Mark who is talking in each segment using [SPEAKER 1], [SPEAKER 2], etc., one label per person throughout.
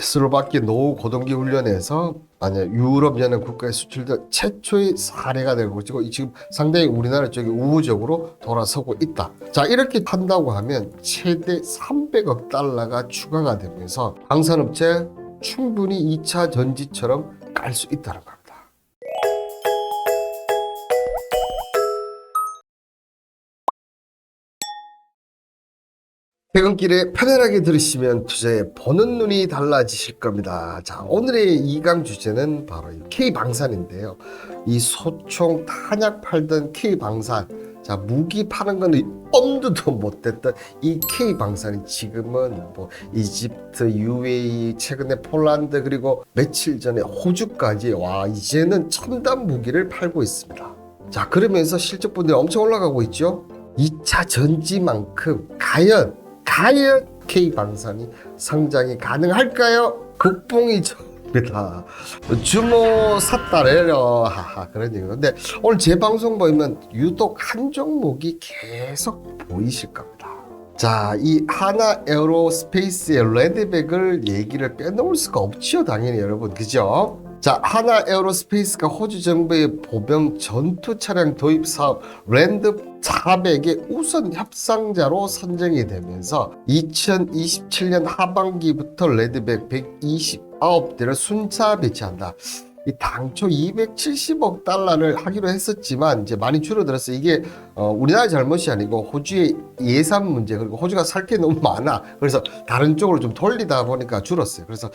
[SPEAKER 1] 슬로바키아 노후 고동기 훈련에서 만약 유럽 연합 국가에 수출된 최초의 사례가 되고 있고 지금 상당히 우리나라 쪽이 우호적으로 돌아서고 있다. 자, 이렇게 한다고 하면 최대 300억 달러가 추가가 되면서 방산업체 충분히 2차 전지처럼 깔 수 있다는 겁니다. 퇴근길에 편안하게 들으시면 투자에 보는 눈이 달라지실 겁니다. 자, 오늘의 2강 주제는 바로 K방산인데요. 이 소총 탄약 팔던 K방산, 자, 무기 파는 거는 엄두도 못 댔던 이 K방산이 지금은 뭐 이집트, UAE, 최근에 폴란드, 그리고 며칠 전에 호주까지 와 이제는 첨단 무기를 팔고 있습니다. 자, 그러면서 실적분들이 엄청 올라가고 있죠. 2차 전지만큼 과연 K방산이 성장이 가능할까요? 국뽕이 접니다. 주모 샀다래요. 하하, 그런 얘기. 근데 오늘 제 방송 보면 유독 한 종목이 계속 보이실 겁니다. 자, 이 하나 에어로스페이스의 레드백을 얘기를 빼놓을 수가 없지요, 당연히 여러분, 그죠? 자, 하나 에어로스페이스가 호주 정부의 보병 전투 차량 도입 사업 랜드 400의 우선 협상자로 선정이 되면서 2027년 하반기부터 레드백 129대를 순차 배치한다. 이 당초 270억 달러를 하기로 했었지만 이제 많이 줄어들었어요. 이게 우리나라 잘못이 아니고 호주의 예산 문제, 그리고 호주가 살 게 너무 많아. 그래서 다른 쪽으로 좀 돌리다 보니까 줄었어요. 그래서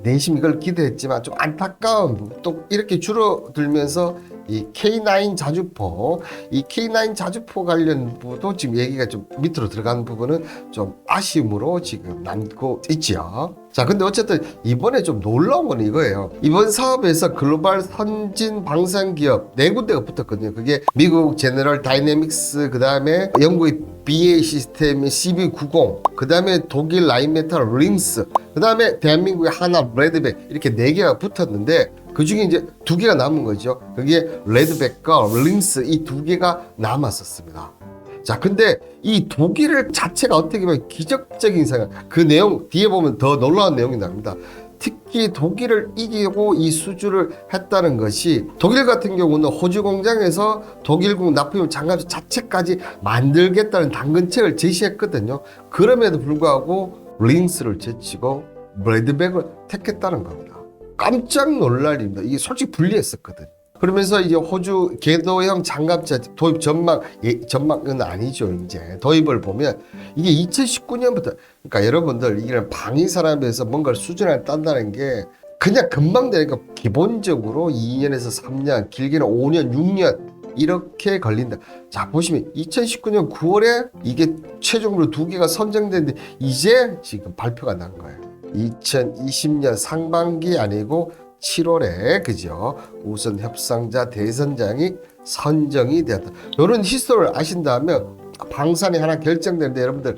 [SPEAKER 1] 내심 이걸 기대했지만 좀 안타까운 부분, 또 이렇게 줄어들면서 이 K9 자주포, 이 K9 자주포 관련부도 지금 얘기가 좀 밑으로 들어간 부분은 좀 아쉬움으로 지금 남고 있지요. 자, 근데 어쨌든 이번에 좀 놀라운 건 이거예요. 이번 사업에서 글로벌 선진 방산 기업 4군데가 붙었거든요. 그게 미국 제너럴 다이내믹스, 그 다음에 영국의 BA 시스템의 CB90, 그 다음에 독일 라인메탈 링스, 그 다음에 대한민국의 하나 레드백, 이렇게 4개가 붙었는데 그 중에 이제 2개가 남은 거죠. 그게 레드백과 링스, 이 2개가 남았었습니다. 자, 근데 이 독일 자체가 어떻게 보면 기적적인 상황, 그 내용 뒤에 보면 더 놀라운 내용이 나옵니다. 특히 독일을 이기고 이 수주를 했다는 것이, 독일 같은 경우는 호주 공장에서 독일국 납품 장갑 자체까지 만들겠다는 당근책을 제시했거든요. 그럼에도 불구하고 링스를 제치고 레드백을 택했다는 겁니다. 깜짝 놀랄 일입니다. 이게 솔직히 불리했었거든요. 그러면서 이제 호주 궤도형 장갑차 도입 전망은 아니죠. 이제 도입을 보면 이게 2019년부터, 그러니까 여러분들 이게 방위 산업에서 뭔가를 수준을 딴다는 게 그냥 금방 되니까 기본적으로 2년에서 3년, 길게는 5년, 6년 이렇게 걸린다. 자, 보시면 2019년 9월에 이게 최종으로 2개가 선정됐는데 이제 지금 발표가 난 거예요. 2020년 상반기 아니고 7월에, 그죠? 우선 협상자 대선장이 선정이 되었다. 이런 히스토리를 아신다면 방산이 하나 결정되는데 여러분들,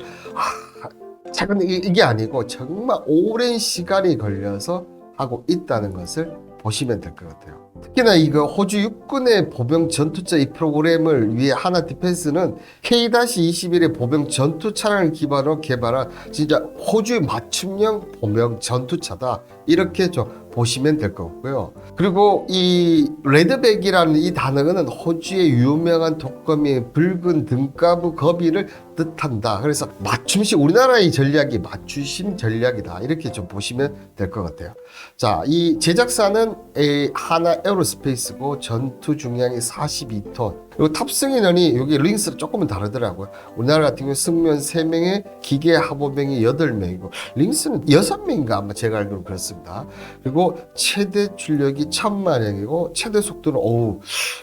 [SPEAKER 1] 최근에 이게 아니고 정말 오랜 시간이 걸려서 하고 있다는 것을 보시면 될 것 같아요. 특히나 이거 호주 육군의 보병 전투차 이 프로그램을 위해 하나 디펜스는 K-21의 보병 전투 차량을 기반으로 개발한 진짜 호주의 맞춤형 보병 전투차다. 이렇게 좀 보시면 될 것 같고요. 그리고 이 레드백이라는 이 단어는 호주의 유명한 독거미 붉은 등가부 거미를 뜻한다. 그래서 맞춤식, 우리나라의 전략이 맞추심 전략이다. 이렇게 좀 보시면 될 것 같아요. 자, 이 제작사는 하나 에어로스페이스고 전투 중량이 42톤. 그리고 탑승 인원이 여기 링스랑 조금은 다르더라고요. 우리나라 같은 경우 승무원 3명에 기계 하보병이 8명이고 링스는 6명인가 아마 제가 알기로 그렇습니다. 그리고 최대 출력이 1000마력이고 최대 속도는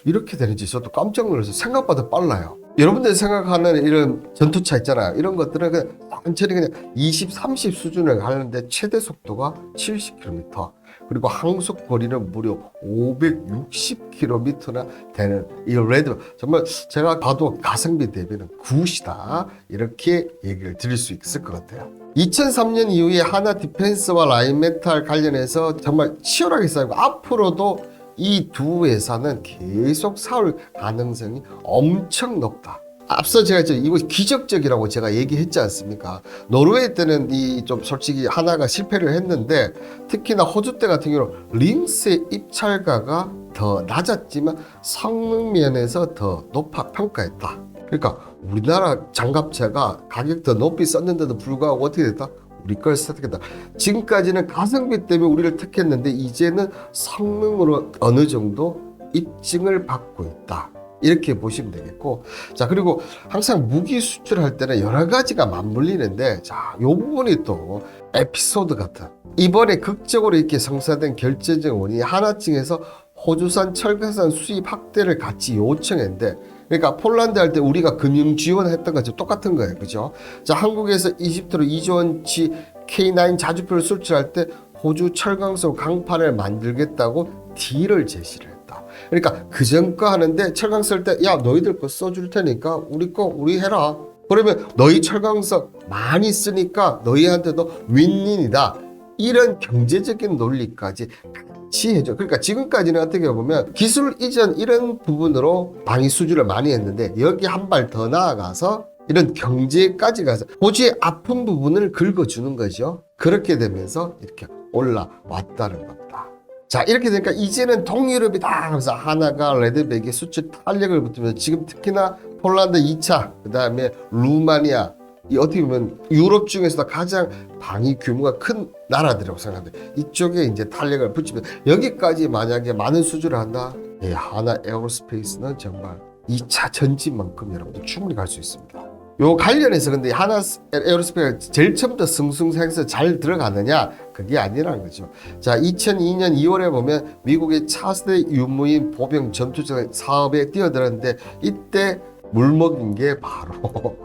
[SPEAKER 1] 이렇게 되는지 저도 깜짝 놀라서 생각보다 빨라요. 여러분들이 생각하는 이런 전투차 있잖아요. 이런 것들은 그냥 천천히 그냥 20, 30 수준을 가는데 최대 속도가 70km. 그리고 항속 거리는 무려 560km나 되는 이 레드, 정말 제가 봐도 가성비 대비는 굿이다. 이렇게 얘기를 드릴 수 있을 것 같아요. 2003년 이후에 하나 디펜스와 라인메탈 관련해서 정말 치열하게 싸우고 앞으로도 이 두 회사는 계속 싸울 가능성이 엄청 높다. 앞서 제가 이거 기적적이라고 제가 얘기했지 않습니까? 노르웨이 때는 이 좀 솔직히 하나가 실패를 했는데 특히나 호주 때 같은 경우는 링스의 입찰가가 더 낮았지만 성능 면에서 더 높아 평가했다. 그러니까 우리나라 장갑차가 가격 더 높이 썼는데도 불구하고 어떻게 됐다? 우리 걸 선택했다. 지금까지는 가성비 때문에 우리를 택했는데 이제는 성능으로 어느 정도 입증을 받고 있다. 이렇게 보시면 되겠고, 자, 그리고 항상 무기 수출할 때는 여러 가지가 맞물리는데, 자, 요 부분이 또 에피소드 같은, 이번에 극적으로 이렇게 성사된 결정적 원인이 하나증에서 호주산 철강산 수입 확대를 같이 요청했는데, 그러니까 폴란드 할 때 우리가 금융 지원했던 것처럼 똑같은 거예요. 그죠? 자, 한국에서 이집트로 2조 원치 K9 자주포를 수출할 때 호주 철강성 강판을 만들겠다고 딜을 제시를 했다. 그러니까 그전 거 하는데 철강 쓸 때 야 너희들 거 써줄 테니까 우리 거 우리 해라. 그러면 너희 철강석 많이 쓰니까 너희한테도 윈윈이다. 이런 경제적인 논리까지 같이 해줘. 그러니까 지금까지는 어떻게 보면 기술 이전 이런 부분으로 방위 수주를 많이 했는데 여기 한 발 더 나아가서 이런 경제까지 가서 호주의 아픈 부분을 긁어주는 거죠. 그렇게 되면서 이렇게 올라왔다는 겁니다. 자, 이렇게 되니까 이제는 동유럽이다 하면서 하나가 레드백에 수출 탄력을 붙으면서 지금 특히나 폴란드 2차, 그 다음에 루마니아, 이 어떻게 보면 유럽 중에서도 가장 방위 규모가 큰 나라들이라고 생각합니다. 이쪽에 이제 탄력을 붙이면 여기까지 만약에 많은 수주를 한다, 하나 에어로스페이스는 정말 2차 전지만큼 여러분들 충분히 갈 수 있습니다. 요 관련해서 근데 하나 에어로스페이스가 제일 처음부터 승승장해서 잘 들어가느냐? 그게 아니라는 거죠. 자, 2002년 2월에 보면 미국의 차세대 유무인 보병 전투장 사업에 뛰어들었는데 이때 물먹인 게 바로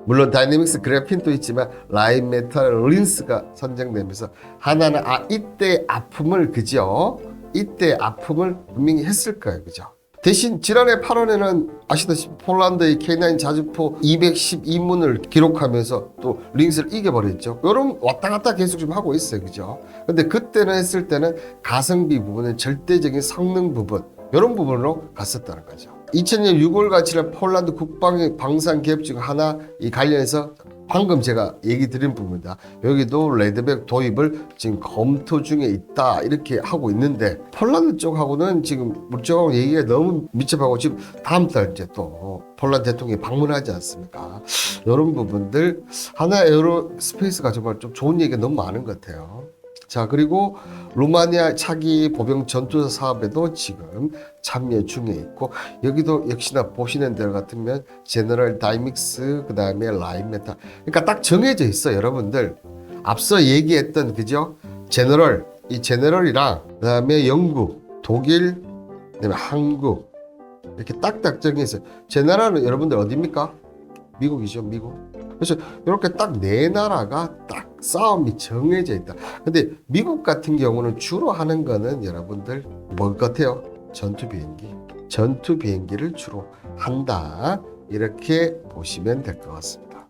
[SPEAKER 1] 물론 다이내믹스 그래핀도 있지만 라인 메탈 린스가 선정되면서 하나는 이때 아픔을 그죠? 이때 아픔을 분명히 했을 거예요. 그죠? 대신 지난해 8월에는 아시다시피 폴란드의 K9 자주포 212문을 기록하면서 또 링스를 이겨버렸죠. 이런 왔다 갔다 계속 좀 하고 있어요. 그죠? 근데 그때는 했을 때는 가성비 부분은 절대적인 성능 부분 이런 부분으로 갔었다는 거죠. 2000년 6월 가치를 폴란드 국방의 방산 기업 중 하나 이 관련해서 방금 제가 얘기 드린 부분입니다. 여기도 레드백 도입을 지금 검토 중에 있다 이렇게 하고 있는데 폴란드 쪽하고는 지금 물적하고 얘기가 너무 밀접하고 지금 다음 달 이제 또 폴란드 대통령이 방문하지 않습니까? 이런 부분들 하나 에어로스페이스가 정말 좀 좋은 얘기가 너무 많은 것 같아요. 자, 그리고 루마니아 차기 보병 전투사 사업에도 지금 참여 중에 있고 여기도 역시나 보시는 대로 같으면 제너럴 다이믹스 그 다음에 라인 메탈 그러니까 딱 정해져 있어 여러분들. 앞서 얘기했던 그죠? 제너럴 이 제너럴이랑 그 다음에 영국 독일 그 다음에 한국 이렇게 딱딱 정해져. 제너럴은 여러분들 어디입니까? 미국이죠. 미국. 그래서 이렇게 딱 네 나라가 딱 싸움이 정해져 있다. 근데 미국 같은 경우는 주로 하는 거는 여러분들 뭘 같아요? 전투 비행기. 전투 비행기를 주로 한다. 이렇게 보시면 될 것 같습니다.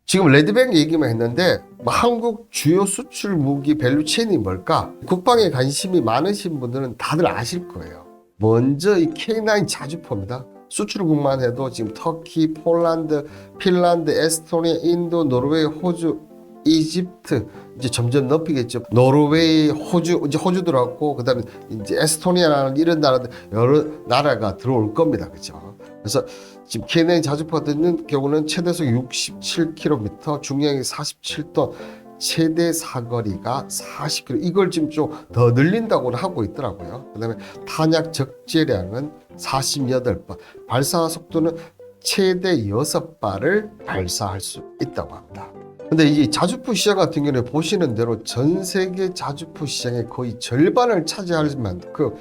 [SPEAKER 1] 지금 레드백 얘기만 했는데 한국 주요 수출 무기 밸류체인이 뭘까? 국방에 관심이 많으신 분들은 다들 아실 거예요. 먼저 이 K9 자주포입니다. 수출국만 해도 지금 터키, 폴란드, 핀란드, 에스토니아, 인도, 노르웨이, 호주, 이집트 이제 점점 높이겠죠. 노르웨이, 호주 이제 호주 들어왔고 그다음에 이제 에스토니아라는 이런 나라들 여러 나라가 들어올 겁니다. 그렇죠? 그래서 지금 K9 자주포가 되는 경우는 최대속 67km, 중량이 47톤, 최대 사거리가 40km. 이걸 지금 좀 더 늘린다고는 하고 있더라고요. 그다음에 탄약 적재량은 48번, 발사 속도는 최대 6발을 발사할 수 있다고 합니다. 근데 이 자주포 시장 같은 경우는 보시는 대로 전 세계 자주포 시장의 거의 절반을 차지할 만큼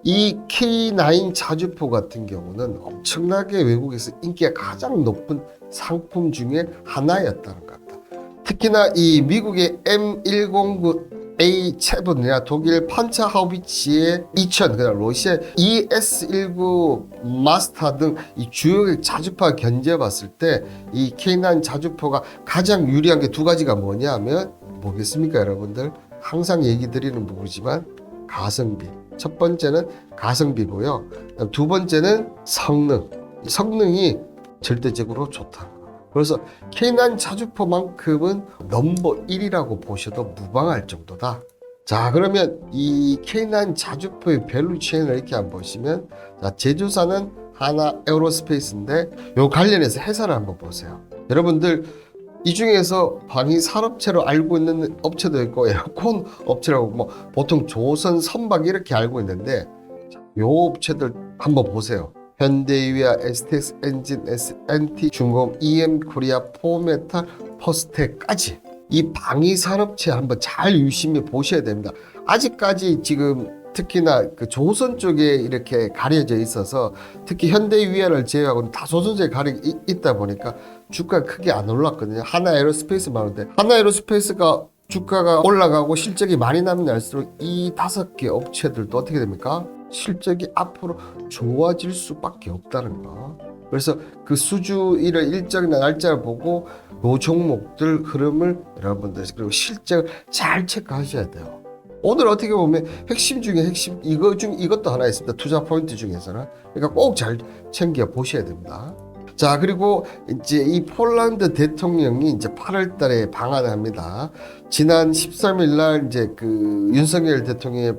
[SPEAKER 1] 이 K9 자주포 같은 경우는 엄청나게 외국에서 인기가 가장 높은 상품 중에 하나였다는 겁니다. 특히나 이 미국의 M109A7이나 독일 판차 하우비츠의 2000, 그다음 러시아 ES19 마스터 등 이 주요 자주포와 견제해봤을 때 이 K9 자주포가 가장 유리한 게 두 가지가 뭐냐면 뭐겠습니까, 여러분들? 항상 얘기 드리는 부분이지만 가성비. 첫 번째는 가성비고요. 두 번째는 성능. 성능이 절대적으로 좋다. 그래서 K9 자주포만큼은 넘버 1이라고 보셔도 무방할 정도다. 자, 그러면 이 K9 자주포의 밸류 체인을 이렇게 한번 보시면, 자, 제조사는 하나 에어로스페이스인데 요 관련해서 회사를 한번 보세요. 여러분들 이 중에서 방위 산업체로 알고 있는 업체도 있고 에어컨 업체라고 뭐 보통 조선, 선박 이렇게 알고 있는데, 요 업체들 한번 보세요. 현대위아, STX 엔진, SNT 중공업, EM 코리아, 포메탈, 퍼스텍까지 이 방위 산업체 한번 잘 유심히 보셔야 됩니다. 아직까지 지금 특히나 그 조선 쪽에 이렇게 가려져 있어서, 특히 현대위아를 제외하고는 다 조선제에 가려 있다 보니까 주가가 크게 안 올랐거든요. 하나 에어로스페이스만 하는데, 하나 에어로스페이스가 주가가 올라가고 실적이 많이 나면 날수록 이 5개 업체들도 어떻게 됩니까? 실적이 앞으로 좋아질 수밖에 없다는 거. 그래서 그 수주일을 일정이나 날짜를 보고 요 종목들 흐름을 여러분들 그리고 실적을 잘 체크하셔야 돼요. 오늘 어떻게 보면 핵심 중에 핵심 이것도 하나 있습니다. 투자 포인트 중에서는. 그러니까 꼭 잘 챙겨 보셔야 됩니다. 자, 그리고 이제 이 폴란드 대통령이 이제 8월 달에 방한을 합니다. 지난 13일 날 이제 그 윤석열 대통령의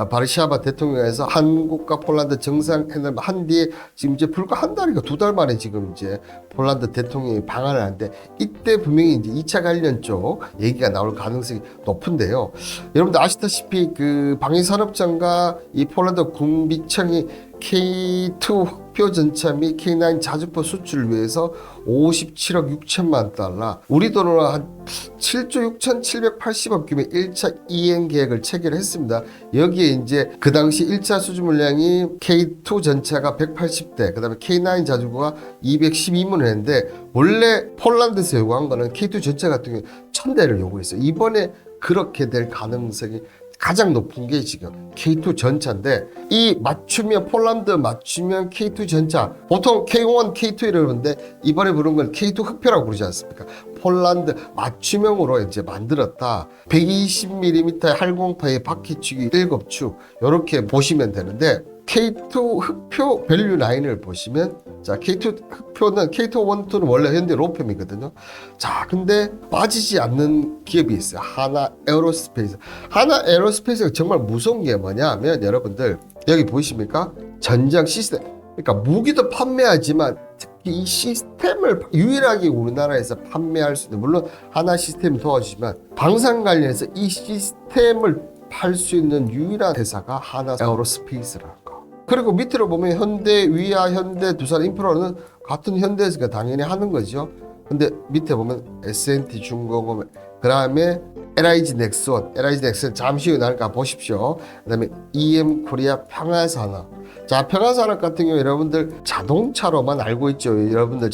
[SPEAKER 1] 바르샤바 대통령에서 한국과 폴란드 정상회담을 한 뒤에 지금 이제 불과 한 달인가 2달 만에 지금 이제 폴란드 대통령이 방한을 하는데, 이때 분명히 이제 2차 관련 쪽 얘기가 나올 가능성이 높은데요. 여러분들 아시다시피 그 방위산업청과 이 폴란드 군비청이 K2 흑표 전차 및 K9 자주포 수출을 위해서 57억 6천만 달러, 우리 돈으로 한 7조 6,780억 규모의 1차 이행 계획을 체결했습니다. 여기에 이제 그 당시 1차 수주 물량이 K2 전차가 180대, 그 다음에 K9 자주포가 212문을 했는데, 원래 폴란드에서 요구한 거는 K2 전차 같은 경우에 1000대를 요구했어요. 이번에 그렇게 될 가능성이 가장 높은 게 지금 K2 전차인데, 이 맞추면 폴란드 맞추면 K2 전차, 보통 K1, K2 이러는데 이번에 부른 건 K2 흑표라고 부르지 않습니까? 폴란드 맞춤형으로 이제 만들었다. 120mm 할공파의 바퀴축이 7축 이렇게 보시면 되는데, K2 흑표 밸류 라인을 보시면, 자, K2 흑표는 K2 1, 2는 원래 현대 로펌이거든요. 자, 근데 빠지지 않는 기업이 있어요. 하나 에어로스페이스. 하나 에어로스페이스가 정말 무서운 게 뭐냐면, 여러분들 여기 보이십니까? 전장 시스템. 그러니까 무기도 판매하지만 특히 이 시스템을 유일하게 우리나라에서 판매할 수 있는, 물론 하나 시스템이 도와주지만 방산 관련해서 이 시스템을 팔 수 있는 유일한 회사가 하나 에어로스페이스라는 거. 그리고 밑으로 보면 현대 위아, 현대 두산 인프라는 같은 현대에서 당연히 하는 거죠. 근데 밑에 보면 SNT 중공업, 그 다음에 LIG 넥스원, LIG 넥스원 잠시 후에 나올까 보십시오. 그 다음에 EM 코리아 평화산업. 자, 평화산업 같은 경우 여러분들 자동차로만 알고 있죠. 여러분들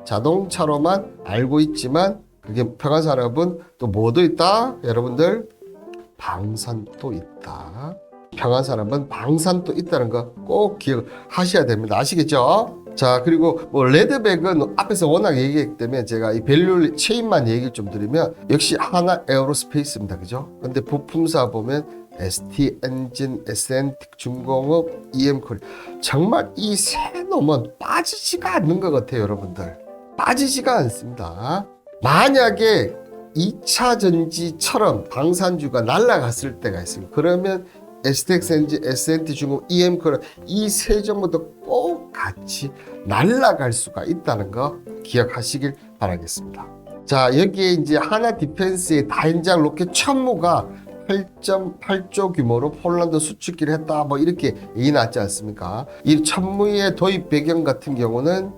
[SPEAKER 1] 자동차로만 알고 있지만, 그게 평화산업은 또 뭐도 있다? 여러분들 방산도 있다. 평화산업은 방산도 있다는 거 꼭 기억하셔야 됩니다. 아시겠죠? 자, 그리고 뭐 레드백은 앞에서 워낙 얘기했기 때문에 제가 이 밸류 체인만 얘기 좀 드리면, 역시 하나 에어로스페이스입니다. 그죠? 근데 부품사 보면 ST 엔진, SNT 중공업, EM 코리아. 정말 이 세 놈은 빠지지가 않는 것 같아요, 여러분들. 빠지지가 않습니다. 만약에 2차 전지처럼 방산주가 날아갔을 때가 있습니다. 그러면 STX 엔진, SNT 중공업, EM 코리아 이 세 종목도 꼭 같이 날아갈 수가 있다는 거 기억하시길 바라겠습니다. 자, 여기에 이제 하나 디펜스의 다연장 로켓 천무가 8.8조 규모로 폴란드 수출기를 했다, 뭐 이렇게 얘기 났지 않습니까? 이 천무의 도입 배경 같은 경우는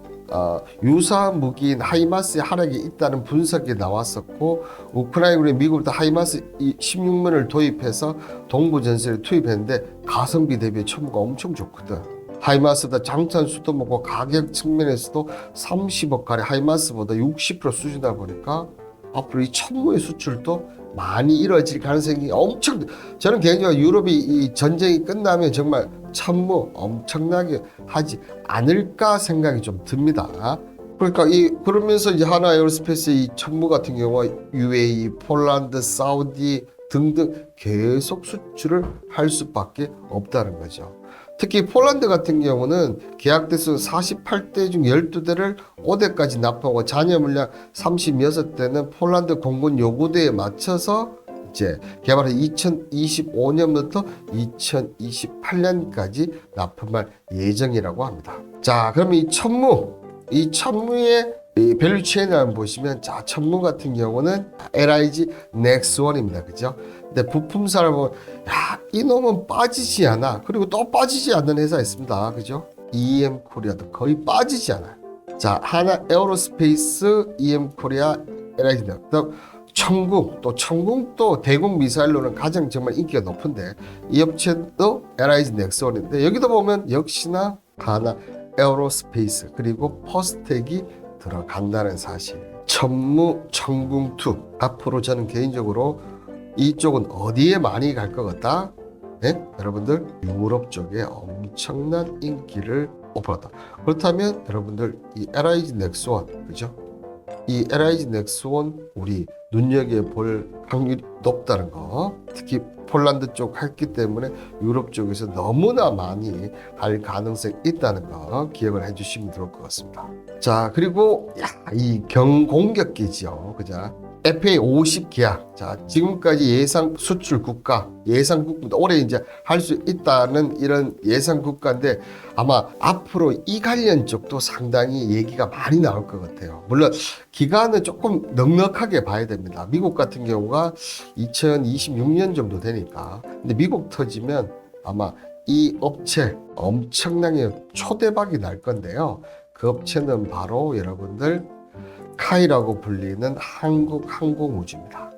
[SPEAKER 1] 유사 무기인 하이마스의 하락이 있다는 분석이 나왔었고, 우크라이나에 미국부터 하이마스 16문을 도입해서 동부 전선에 투입했는데 가성비 대비 천무가 엄청 좋거든. 하이마스보다 장탄 수도먹고 가격 측면에서도 30억 가량 하이마스보다 60% 수준이다 보니까 앞으로 이 천무의 수출도 많이 이루어질 가능성이 엄청, 저는 개인적으로 유럽이 이 전쟁이 끝나면 정말 천무 엄청나게 하지 않을까 생각이 좀 듭니다. 그러니까 그러면서 이제 하나 에어로스페이스 이 천무 같은 경우가 UAE, 폴란드, 사우디, 등등 계속 수출을 할 수밖에 없다는 거죠. 특히 폴란드 같은 경우는 계약 대수 48대 중 12대를 5대까지 납부하고 잔여 물량 36대는 폴란드 공군 요구대에 맞춰서 이제 개발을 2025년부터 2028년까지 납품할 예정이라고 합니다. 자, 그럼 이 천무의 이 밸류체인을 한번 보시면, 자, 천무 같은 경우는 LIG 넥스원입니다. 그죠? 근데 부품사를 보면, 야, 이놈은 빠지지 않아. 그리고 또 빠지지 않는 회사 있습니다. 그죠? EM 코리아도 거의 빠지지 않아요. 자, 하나 에어로스페이스, EM 코리아, LIG 넥스원. 청궁도 대공 미사일로는 가장 정말 인기가 높은데, 이 업체도 LIG 넥스원인데, 여기도 보면 역시나 하나 에어로스페이스 그리고 퍼스텍이 들어간다는 사실. 천무, 청궁2 앞으로 저는 개인적으로 이쪽은 어디에 많이 갈 것 같다? 네? 여러분들 유럽 쪽에 엄청난 인기를 오픈한다. 그렇다면 여러분들 이 LIG 넥스원, 그죠? 이 LIG 넥스원 우리 눈여겨볼 확률이 높다는 거, 특히 폴란드 쪽 했기 때문에 유럽 쪽에서 너무나 많이 할 가능성이 있다는 거 기억을 해주시면 좋을 것 같습니다. 자, 그리고 이 경공격기죠, 그죠? FA50 계약. 자, 지금까지 예상 수출 국가, 예상 국가, 올해 이제 할 수 있다는 이런 예상 국가인데, 아마 앞으로 이 관련 쪽도 상당히 얘기가 많이 나올 것 같아요. 물론 기간은 조금 넉넉하게 봐야 됩니다. 미국 같은 경우가 2026년 정도 되니까. 근데 미국 터지면 아마 이 업체 엄청나게 초대박이 날 건데요. 그 업체는 바로 여러분들 카이라고 불리는 한국항공우주입니다.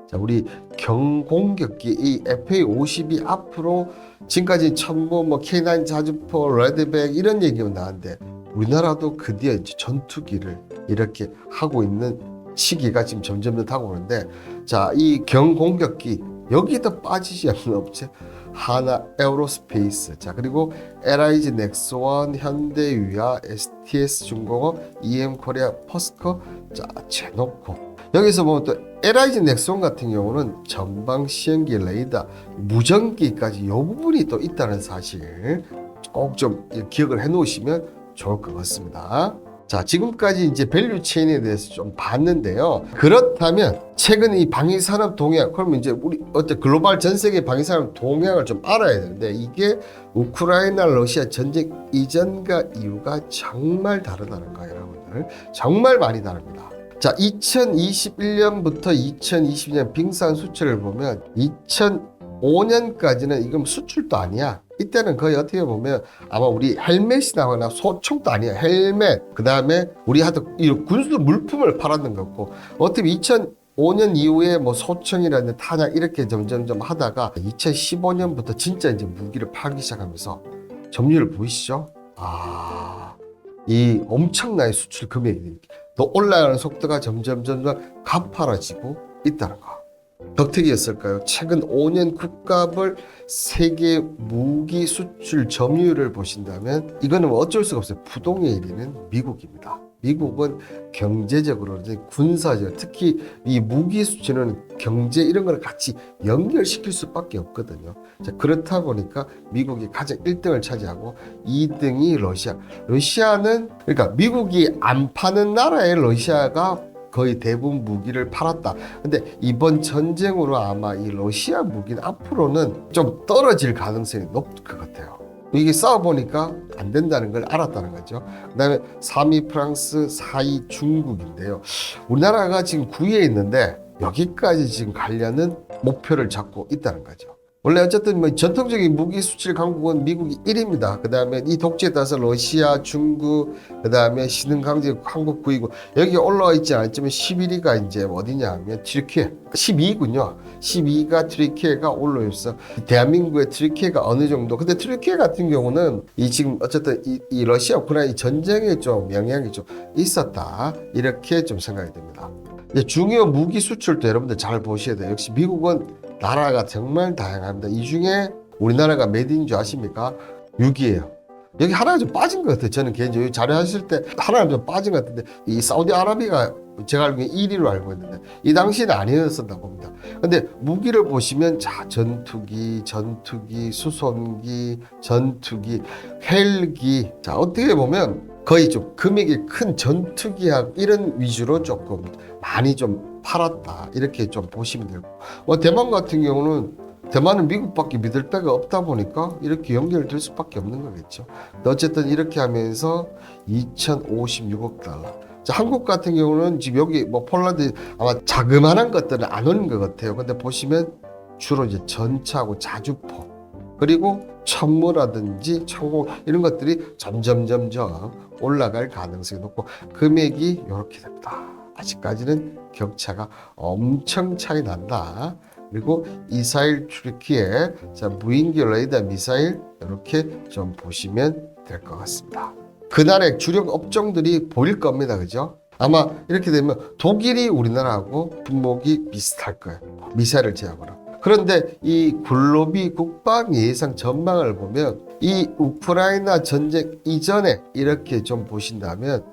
[SPEAKER 1] 자, 우리 경공격기 이 FA50이 앞으로 지금까지 천무, K9 자주포, 레드백 이런 얘기가 나왔는데, 우리나라도 드디어 이제 전투기를 이렇게 하고 있는 시기가 지금 점점 더 다가오는데, 자, 이 경공격기 여기도 빠지지 않는 업체 하나 에어로스페이스, 자, 그리고 LIG 넥스원, 현대유야, STS 중공업, EM 코리아, 퍼스커, 자, 제노코. 여기서 보면 또 LIG 넥스원 같은 경우는 전방 시험기 레이더, 무전기까지 이 부분이 또 있다는 사실 꼭 좀 기억을 해 놓으시면 좋을 것 같습니다. 자, 지금까지 이제 밸류 체인에 대해서 좀 봤는데요. 그렇다면 최근 이 방위산업 동향, 그러면 이제 우리 어때 글로벌 전 세계 방위산업 동향을 좀 알아야 되는데, 이게 우크라이나 러시아 전쟁 이전과 이후가 정말 다르다는 거예요, 여러분들. 정말 많이 다릅니다. 자, 2021년부터 2022년 빙산 수출을 보면 2005년까지는 이건 수출도 아니야. 이때는 거의 어떻게 보면 아마 우리 헬멧이 나거나 소총도 아니야. 헬멧, 그 다음에 우리 하던 이 군수 물품을 팔았는 거고, 어떻게 2005년 이후에 뭐 소총이라든지 탄약 이렇게 점점점 하다가 2015년부터 진짜 이제 무기를 팔기 시작하면서 점유율 보이시죠? 이 엄청나게 수출 금액이 더 올라가는 속도가 점점 가파라지고 있다는 거. 덕택이었을까요? 최근 5년 국가별 세계 무기 수출 점유율을 보신다면 이거는 어쩔 수가 없어요. 부동의 1위는 미국입니다. 미국은 경제적으로든 군사적, 특히 이 무기 수출은 경제 이런 걸 같이 연결시킬 수밖에 없거든요. 자, 그렇다 보니까 미국이 가장 1등을 차지하고 2등이 러시아. 러시아는 그러니까 미국이 안 파는 나라에 러시아가 거의 대부분 무기를 팔았다. 근데 이번 전쟁으로 아마 이 러시아 무기는 앞으로는 좀 떨어질 가능성이 높을 것 같아요. 이게 싸워보니까 안 된다는 걸 알았다는 거죠. 그 다음에 3위 프랑스, 4위 중국인데요. 우리나라가 지금 9위에 있는데 여기까지 지금 가려는 목표를 잡고 있다는 거죠. 원래 어쨌든 뭐 전통적인 무기 수출 강국은 미국이 1위입니다. 그 다음에 이 독재에 따라서 러시아, 중국, 그 다음에 신흥강제 한국 9위고, 여기 올라와 있지 않지만 11위가 이제 어디냐 하면 튀르키예 12위군요. 12위가 튀르키예가 올라와 있어. 대한민국의 튀르키예가 어느 정도. 근데 튀르키예 같은 경우는 이 지금 어쨌든 이 러시아 우크라이나 전쟁에 좀 영향이 좀 있었다. 이렇게 좀 생각이 됩니다. 중요 무기 수출도 여러분들 잘 보셔야 돼요. 역시 미국은 나라가 정말 다양합니다. 이 중에 우리나라가 몇 위인 줄 아십니까? 6위예요. 여기 하나가 좀 빠진 것 같아요. 저는 개인적으로 이 자료 하실 때 하나가 좀 빠진 것 같은데 이 사우디아라비아가 제가 알기로는 1위로 알고 있는데 이 당시에는 아니었었나 봅니다. 근데 무기를 보시면 자 전투기, 수송기, 전투기, 헬기 자 어떻게 보면 거의 좀 금액이 큰 전투기하고 이런 위주로 조금 많이 좀 팔았다 이렇게 좀 보시면 되고 대만 같은 경우는 대만은 미국밖에 믿을 데가 없다 보니까 이렇게 연결될 수밖에 없는 거겠죠. 어쨌든 이렇게 하면서 2,056억 달러. 자, 한국 같은 경우는 지금 여기 뭐 폴란드 아마 자그마한 것들은 안 오는 것 같아요. 근데 보시면 주로 이제 전차하고 자주포 그리고 천무라든지 천공 이런 것들이 점점 올라갈 가능성이 높고 금액이 이렇게 됩니다. 아직까지는 격차가 엄청 차이 난다. 그리고 이스라엘 튀르키예 무인기 레이더 미사일 이렇게 좀 보시면 될 것 같습니다. 그날의 주력 업종들이 보일 겁니다. 그죠? 아마 이렇게 되면 독일이 우리나라하고 분목이 비슷할 거예요. 미사일을 제압하라. 그런데 이 글로비 국방 예상 전망을 보면 이 우크라이나 전쟁 이전에 이렇게 좀 보신다면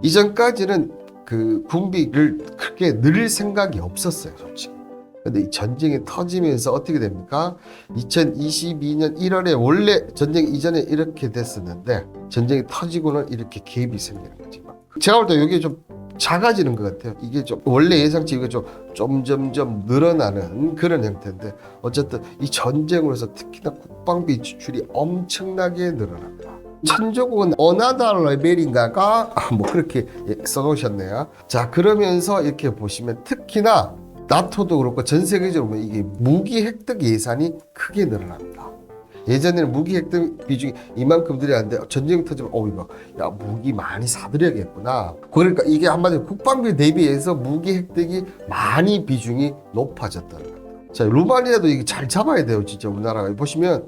[SPEAKER 1] 이전까지는 그 군비를 크게 늘릴 생각이 없었어요. 솔직히. 근데 이 전쟁이 터지면서 어떻게 됩니까? 2022년 1월에 원래 전쟁 이전에 이렇게 됐었는데 전쟁이 터지고는 이렇게 갭이 생기는 거지. 제가 볼 때 이게 좀 작아지는 것 같아요. 이게 좀 원래 예상치 이거 좀 점점 늘어나는 그런 형태인데 어쨌든 이 전쟁으로 해서 특히나 국방비 지출이 엄청나게 늘어납니다. 천조국은 어나다 레벨인가가 뭐 그렇게 써놓으셨네요. 자 그러면서 이렇게 보시면 특히나 나토도 그렇고 전 세계적으로 보면 이게 무기 획득 예산이 크게 늘어납니다. 예전에는 무기 획득 비중이 이만큼 들여왔는데 전쟁 터지면 이거 야 무기 많이 사들여야겠구나. 그러니까 이게 한마디로 국방비 대비해서 무기 획득이 많이 비중이 높아졌다는 겁니다. 자 루마니아도 이게 잘 잡아야 돼요. 진짜 우리나라가 보시면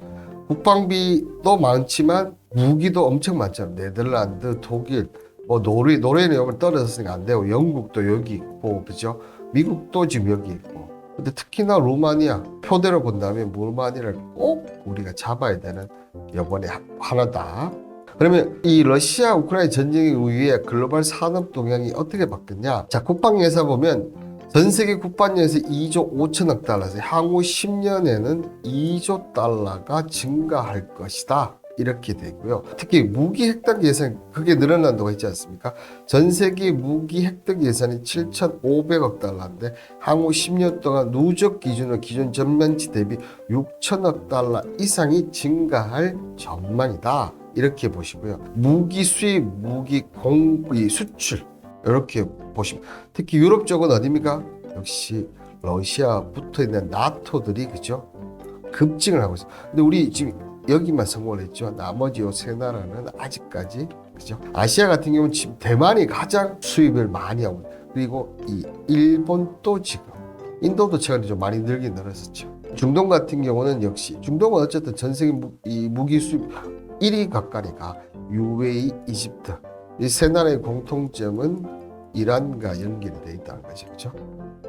[SPEAKER 1] 국방비도 많지만 무기도 엄청 많잖아요. 네덜란드, 독일, 뭐 노르웨이는 여기 떨어졌으니까 안 되고 영국도 여기 있고 그죠? 미국도 지금 여기 있고 근데 특히나 루마니아 표대로 본다면 루마니아를 꼭 우리가 잡아야 되는 이번에 하나다. 그러면 이 러시아 우크라이나 전쟁에 의해 글로벌 산업 동향이 어떻게 바뀌었냐? 자 국방 예산 보면 전 세계 국방 예산 2조 5천억 달러에서 향후 10년에는 2조 달러가 증가할 것이다. 이렇게 되고요. 특히 무기 획득 예산 그게 늘어난다고 했지 않습니까? 전 세계 무기 획득 예산이 7,500억 달러인데 향후 10년 동안 누적 기준으로 기존 전면치 대비 6천억 달러 이상이 증가할 전망이다. 이렇게 보시고요. 무기 수입, 무기 공비 수출 이렇게 보시면 특히 유럽 쪽은 어디입니까? 역시 러시아 붙어 있는 나토들이 그죠? 급증을 하고 있어요. 근데 우리 지금 여기만 성공을 했죠. 나머지 요 세 나라는 아직까지 그죠? 아시아 같은 경우는 지금 대만이 가장 수입을 많이 하고 그리고 이 일본도 지금 인도도 최근에 좀 많이 늘긴 늘었었죠. 중동 같은 경우는 역시 중동은 어쨌든 전 세계 이 무기 수입 1위 가까이가 UAE, 이집트 이 세 나라의 공통점은 이란과 연결이 돼 있다는 거죠. 그렇죠?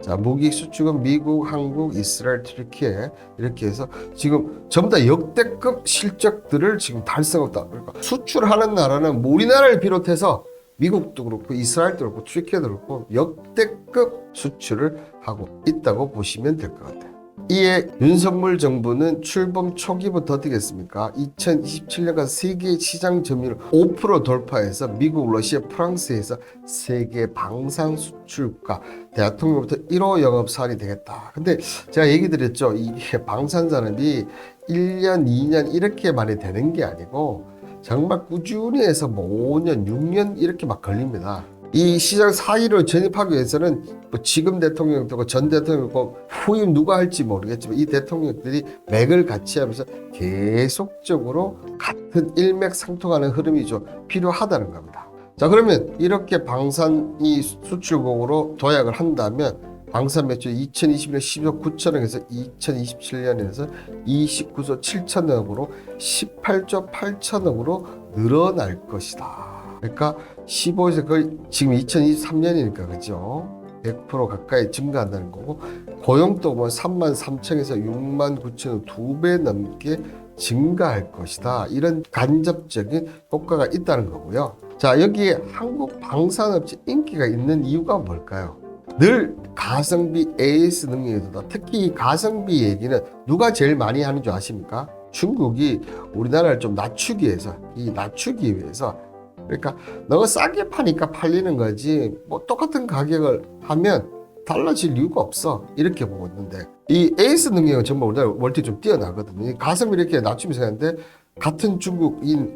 [SPEAKER 1] 자, 무기 수출은 미국, 한국, 이스라엘, 튀르키예 이렇게 해서 지금 전부 다 역대급 실적들을 지금 달성했다. 그러니까 수출하는 나라는 우리나라를 비롯해서 미국도 그렇고 이스라엘도 그렇고 튀르키예도 그렇고 역대급 수출을 하고 있다고 보시면 될 것 같아요. 이에 윤석열 정부는 출범 초기부터 어떻게 했습니까? 2027년까지 세계 시장 점유율 5% 돌파해서 미국, 러시아, 프랑스에서 세계 방산 수출국가 대통령부터 1호 영업사원이 되겠다. 근데 제가 얘기 드렸죠. 이게 방산 산업이 1년, 2년 이렇게 많이 되는 게 아니고 정말 꾸준히 해서 뭐 5년, 6년 이렇게 막 걸립니다. 이 시장 4위로 진입하기 위해서는 뭐 지금 대통령도 있고 전 대통령도 있고 후임 누가 할지 모르겠지만 이 대통령들이 맥을 같이 하면서 계속적으로 같은 일맥상통하는 흐름이 좀 필요하다는 겁니다. 자 그러면 이렇게 방산이 수출국으로 도약을 한다면 방산 매출 2020년 10억 9천억에서 2027년에서 29조 7천억으로 18조 8천억으로 늘어날 것이다. 그러니까 15에서 거의 지금 2023년이니까 그죠? 100% 가까이 증가한다는 거고 고용도 뭐 3만 3천에서 6만 9천 2배 넘게 증가할 것이다. 이런 간접적인 효과가 있다는 거고요. 자, 여기에 한국 방산업체 인기가 있는 이유가 뭘까요? 늘 가성비 AS 능력이다. 특히 이 가성비 얘기는 누가 제일 많이 하는 줄 아십니까? 중국이 우리나라를 좀 낮추기 위해서 그러니까 너가 싸게 파니까 팔리는 거지 뭐 똑같은 가격을 하면 달라질 이유가 없어 이렇게 보고 있는데 이 에이스 능력은 정말 우리나라 월등히 좀 뛰어나거든요. 이 가성비 이렇게 낮추면서 하는데 같은 중국이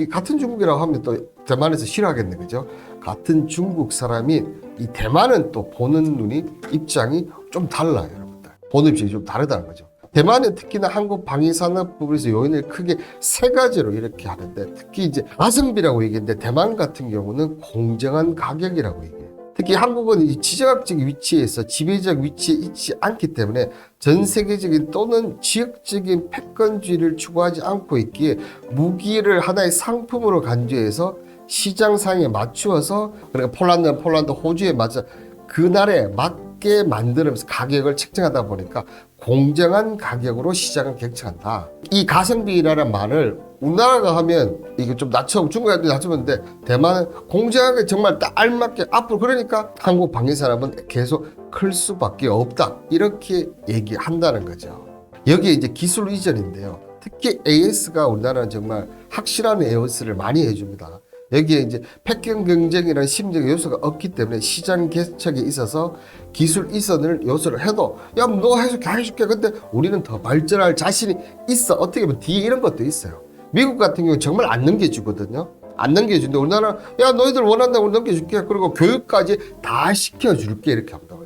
[SPEAKER 1] 같은 중국이라고 하면 또 대만에서 싫어하겠네, 그죠? 같은 중국 사람인 이 대만은 또 보는 눈이 입장이 좀 달라요, 여러분들. 보는 입장이 좀 다르다는 거죠. 대만은 특히나 한국 방위산업 부분에서 요인을 크게 세 가지로 이렇게 하는데 특히 이제 가성비라고 얘기했는데 대만 같은 경우는 공정한 가격이라고 얘기해요. 특히 한국은 이 지정학적 위치에서 지배적 위치에 있지 않기 때문에 전 세계적인 또는 지역적인 패권주의를 추구하지 않고 있기에 무기를 하나의 상품으로 간주해서 시장상에 맞추어서 그러니까 폴란드, 호주에 맞춰 그날에 맞게 만들면서 가격을 책정하다 보니까 공정한 가격으로 시장을 객청한다. 이 가성비라는 말을 우리나라가 하면 이게 좀 중국한테 낮추는데 대만은 공정하게 정말 딱 알맞게 앞으로 그러니까 한국 방위산업은 계속 클 수밖에 없다. 이렇게 얘기한다는 거죠. 여기에 이제 기술 이전인데요. 특히 AS가 우리나라는 정말 확실한 AS를 많이 해줍니다. 여기에 이제 패권 경쟁이라는 심리적 요소가 없기 때문에 시장 개척에 있어서 기술 이전을 요소를 해도 야, 너 해줄게. 근데 우리는 더 발전할 자신이 있어. 어떻게 보면 뒤에 이런 것도 있어요. 미국 같은 경우 정말 안 넘겨주거든요. 안 넘겨주는데 우리나라 야, 너희들 원한다고 넘겨줄게. 그리고 교육까지 다 시켜줄게. 이렇게 합니다.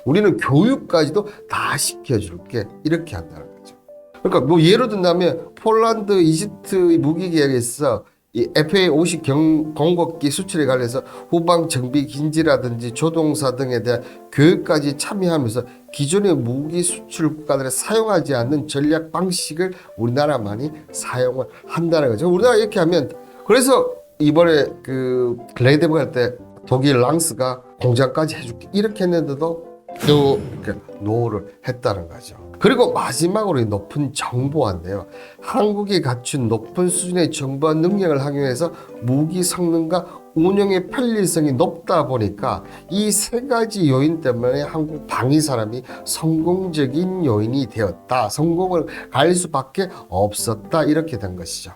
[SPEAKER 1] 우리는 교육까지도 다 시켜줄게. 이렇게 한다는 거죠. 그러니까 뭐 예로 든다면 폴란드, 이집트 무기 계약에서 이 FA-50 공급기 수출에 관해서 후방 정비 긴지라든지 조종사 등에 대한 교육까지 참여하면서 기존의 무기 수출 국가들이 사용하지 않는 전략 방식을 우리나라만이 사용을 한다는 거죠. 우리나라 이렇게 하면 그래서 이번에 그 레이데브 갈 때 독일 랑스가 공장까지 해줄게 이렇게 했는데도 또 이렇게 노를 했다는 거죠. 그리고 마지막으로 높은 정보화인데요. 한국이 갖춘 높은 수준의 정보화 능력을 활용해서 무기 성능과 운영의 편리성이 높다 보니까 이 세 가지 요인 때문에 한국 방위산업이 성공적인 요인이 되었다. 성공을 갈 수밖에 없었다. 이렇게 된 것이죠.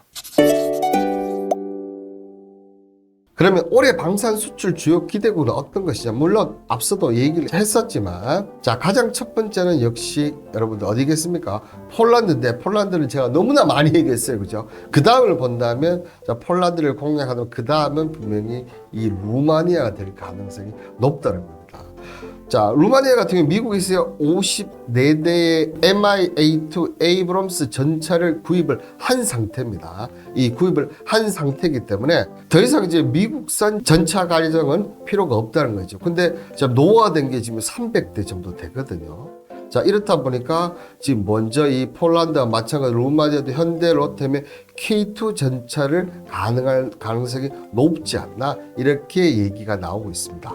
[SPEAKER 1] 그러면 올해 방산 수출 주요 기대국은 어떤 것이냐? 물론 앞서도 얘기를 했었지만 자, 가장 첫 번째는 역시 여러분들 어디겠습니까? 폴란드인데 폴란드는 제가 너무나 많이 얘기했어요. 그죠? 그 다음을 본다면 자, 폴란드를 공략하면 그 다음은 분명히 이 루마니아가 될 가능성이 높다는 겁니다. 자, 루마니아 같은 경우 미국에서 54대의 MI-A2 에이브럼스 전차를 구입을 한 상태입니다. 이 구입을 한 상태이기 때문에 더 이상 이제 미국산 전차 가정은 필요가 없다는 거죠. 근데 노후화된 게 지금 300대 정도 되거든요. 자, 이렇다 보니까 지금 먼저 이 폴란드와 마찬가지로 루마니아도 현대 로템의 K2 전차를 가능할 가능성이 높지 않나 이렇게 얘기가 나오고 있습니다.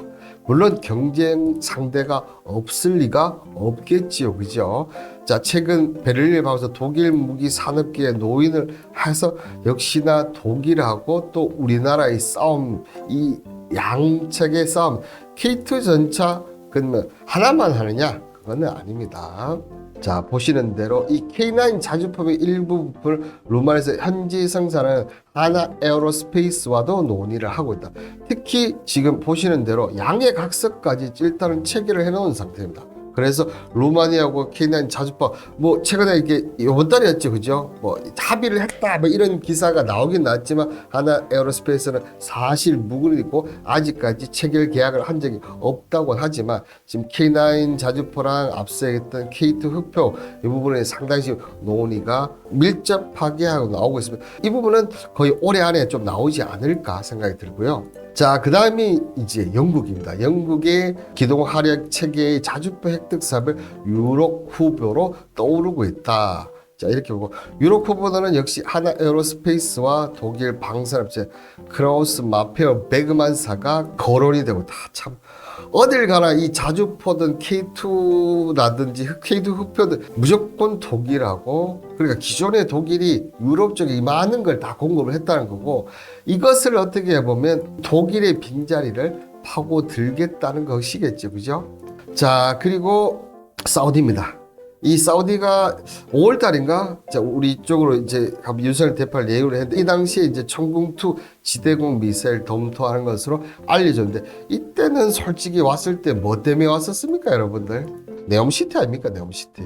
[SPEAKER 1] 물론 경쟁 상대가 없을 리가 없겠지요, 그죠? 자, 최근 베를린에 가서 독일 무기 산업계의 노인을 해서 역시나 독일하고 또 우리나라의 싸움, 이 양측의 싸움, K2 전차 그러면 하나만 하느냐? 그거는 아닙니다. 자, 보시는 대로 이 K9 자주품의 일부 부품을 루마니아에서 현지 생산하는 하나 에어로스페이스와도 논의를 하고 있다. 특히 지금 보시는 대로 양해 각서까지 일단은 체결을 해놓은 상태입니다. 그래서 루마니아하고 K9 자주품 뭐 최근에 이게 이번 달이었죠, 그죠? 뭐 합의를 했다 뭐 이런 기사가 나오긴 나왔지만 하나 에어로스페이스는 사실 무근이고 아직까지 체결 계약을 한 적이 없다고 하지만 지금 K9 자주포랑 앞서 했던 K2 흑표 이 부분에 상당히 지금 논의가 밀접하게 하고 나오고 있습니다. 이 부분은 거의 올해 안에 좀 나오지 않을까 생각이 들고요. 자, 그 다음이 이제 영국입니다. 영국의 기동 화력 체계의 자주포 획득 사업을 유럽 후보로 떠오르고 있다. 자, 이렇게 보고 유럽 후보들은 역시 하나 에어로스페이스와 독일 방산업체 크라우스 마페어 베그만사가 거론이 되고 다 참 어딜 가나 이 자주 퍼던 K2라든지 K2 흡표들 무조건 독일하고 그러니까 기존의 독일이 유럽 쪽에 많은 걸 다 공급을 했다는 거고 이것을 어떻게 해보면 독일의 빈자리를 파고들겠다는 것이겠죠. 그죠? 자, 그리고 사우디입니다. 이 사우디가 5월 달인가 우리 쪽으로 이제 윤석열 대파를 예우를 했는데 이 당시에 이제 청궁2 지대공 미사일 검토하는 것으로 알려졌는데 이때는 솔직히 왔을 때 뭐 때문에 왔었습니까, 여러분들? 네옴시티 아닙니까, 네옴시티?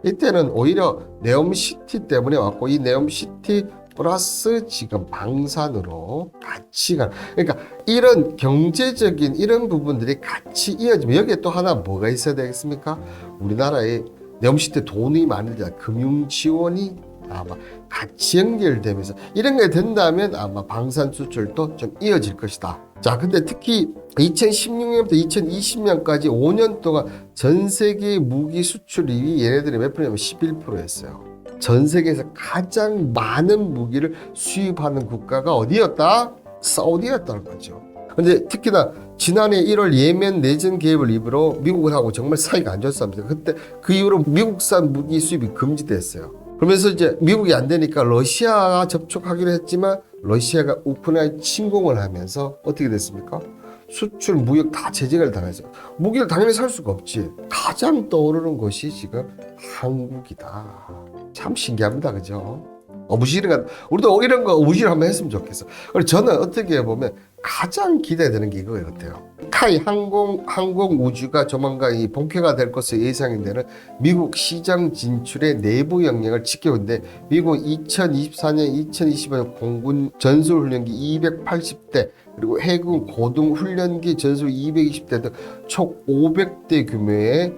[SPEAKER 1] 이때는 오히려 네옴시티 때문에 왔고 이 네옴시티 플러스 지금 방산으로 같이 가는 그러니까 이런 경제적인 이런 부분들이 같이 이어지면 여기에 또 하나 뭐가 있어야 되겠습니까? 우리나라에 네옴시티 돈이 많으니까 금융 지원이 아마 같이 연결되면서 이런 게 된다면 아마 방산 수출도 좀 이어질 것이다. 자, 근데 특히 2016년부터 2020년까지 5년 동안 전 세계 무기 수출이 얘네들이 몇 프로냐면 11%였어요. 전 세계에서 가장 많은 무기를 수입하는 국가가 어디였다? 사우디였다는 거죠. 근데 특히나 지난해 1월 예멘 내전 개입을 이후로 미국하고 정말 사이가 안 좋았습니다. 그때 그 이후로 미국산 무기 수입이 금지됐어요. 그러면서 이제 미국이 안 되니까 러시아와 접촉하기로 했지만 러시아가 우크라이나에 침공을 하면서 어떻게 됐습니까? 수출, 무역 다 제재를 당했어요. 무기를 당연히 살 수가 없지. 가장 떠오르는 것이 지금 한국이다. 참 신기합니다. 그죠? 어부시리가 우리도 이런 거 어부시리 한번 했으면 좋겠어. 그리고 저는 어떻게 보면 가장 기대되는 게 이거 같아요. 카이 항공 우주가 조만간 이 본캐가 될 것으로 예상인데는 미국 시장 진출의 내부 역량을 지켜오는데 미국 2024년, 2025년 공군 전술훈련기 280대 그리고 해군 고등훈련기 전술 220대 등 총 500대 규모의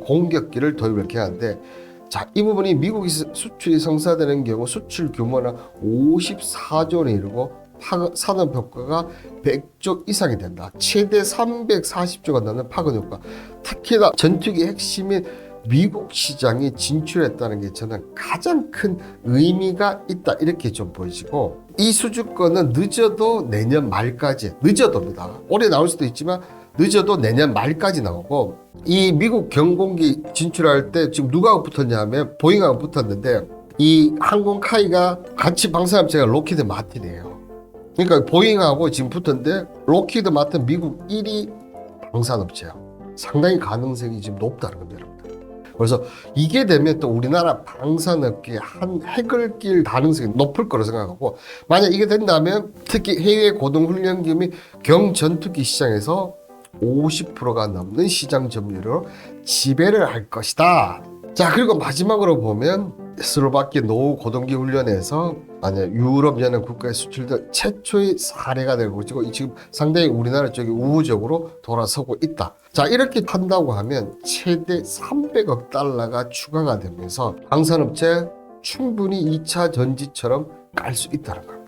[SPEAKER 1] 공격기를 도입을 계획하는데 자, 이 부분이 미국이 수출이 성사되는 경우 수출 규모는 54조 원에 이르고 산업 효과가 100조 이상이 된다. 최대 340조가 넘는 파급 효과. 특히나 전투기 핵심인 미국 시장에 진출했다는 게 저는 가장 큰 의미가 있다. 이렇게 좀 보이시고 이 수주권은 늦어도 내년 말까지 늦어도입니다. 올해 나올 수도 있지만 늦어도 내년 말까지 나오고 이 미국 경공기 진출할 때 지금 누가 붙었냐 하면 보잉하고 붙었는데 이 항공 카이가 같이 방산업체가 로키드 마틴이에요. 그러니까 보잉하고 지금 붙었는데 로키드 마틴 미국 1위 방산업체야. 상당히 가능성이 지금 높다는 겁니다, 여러분들. 그래서 이게 되면 또 우리나라 방산업계에 한 획을 낄 가능성이 높을 거라고 생각하고 만약 이게 된다면 특히 해외 고등훈련기 및 경전투기 시장에서 50%가 넘는 시장 점유율로 지배를 할 것이다. 자, 그리고 마지막으로 보면 슬로바키아 노후 고동기 훈련에서 만약 유럽 연합 국가에 수출된 최초의 사례가 되고 지금 상당히 우리나라 쪽이 우호적으로 돌아서고 있다. 자, 이렇게 한다고 하면 최대 300억 달러가 추가가 되면서 방산업체 충분히 2차 전지처럼 깔 수 있다는 겁니다.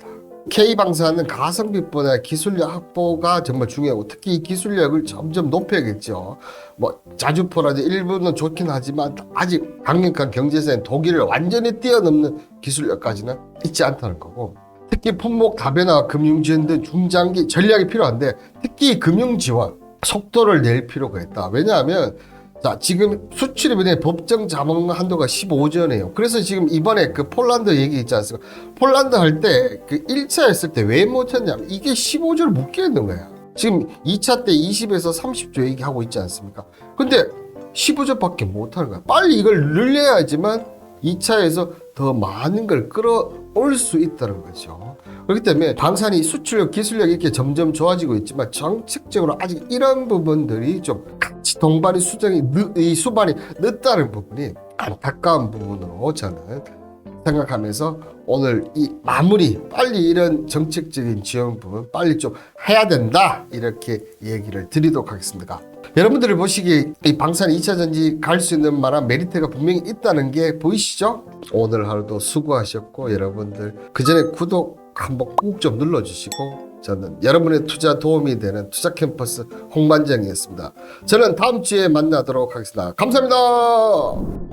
[SPEAKER 1] K방산은 가성비보다 기술력 확보가 정말 중요하고 특히 이 기술력을 점점 높여야겠죠. 뭐 자주포라든지 일부는 좋긴 하지만 아직 강력한 경제사인 독일을 완전히 뛰어넘는 기술력까지는 있지 않다는 거고 특히 품목 다변화, 금융지원 등 중장기 전략이 필요한데 특히 금융지원 속도를 낼 필요가 있다. 왜냐하면 자, 지금 수출입에 대한 법정 자본 한도가 15조네요. 그래서 지금 이번에 그 폴란드 얘기 있지 않습니까? 폴란드 할 때 그 1차 했을 때 왜 못했냐면 이게 15조를 묶여 있는 거야. 지금 2차 때 20에서 30조 얘기하고 있지 않습니까? 근데 15조밖에 못하는 거야. 빨리 이걸 늘려야지만 2차에서 더 많은 걸 끌어올 수 있다는 거죠. 그렇기 때문에 방산이 수출력, 기술력 이렇게 점점 좋아지고 있지만 정책적으로 아직 이런 부분들이 좀 같이 동반이 수반이 늦다는 부분이 안타까운 부분으로 저는 생각하면서 오늘 이 마무리 빨리 이런 정책적인 지원 부분 빨리 좀 해야 된다 이렇게 얘기를 드리도록 하겠습니다. 여러분들이 보시기에 이 방산 2차 전지 갈 수 있는 만한 메리트가 분명히 있다는 게 보이시죠? 오늘 하루도 수고하셨고 여러분들 그 전에 구독 한번 꾹 좀 눌러주시고 저는 여러분의 투자 도움이 되는 투자 캠퍼스 홍반장이었습니다. 저는 다음 주에 만나도록 하겠습니다. 감사합니다.